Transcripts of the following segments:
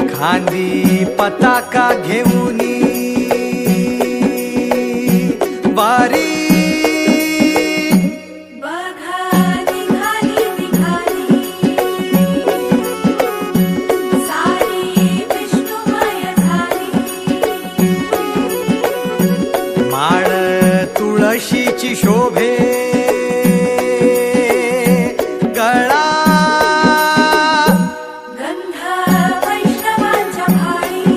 खांदी पताका घेऊनी वारी माळ तुळशीची शोभे गळा गंध वैष्णवांच्या भाळी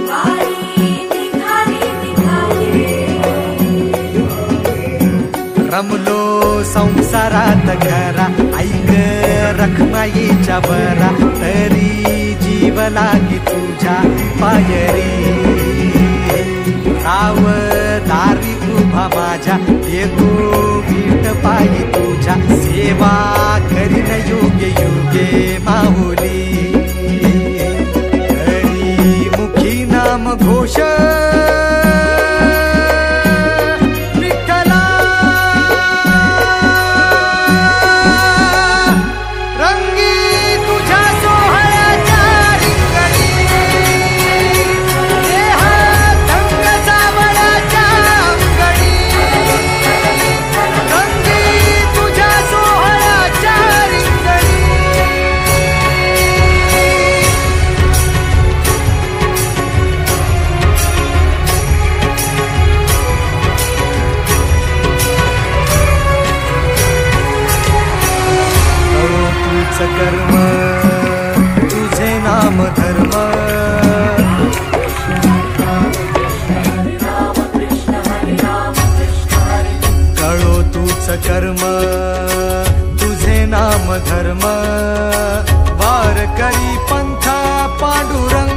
वारी निघाली रमलो संसारात घरा ऐक रखमाईच्या बरा तरी जीव लागी तुझ्या पायरी राव दारी उभा माझ्या येतो भीट पायी तुझ्या सेवा करीन योग्य योगे माहुली हरी मुखी नाम घोष कर्म तुझे नाम धर्म कळो तूच कर्म तुझे नाम धर्म वार करी पंथा पांडुरंग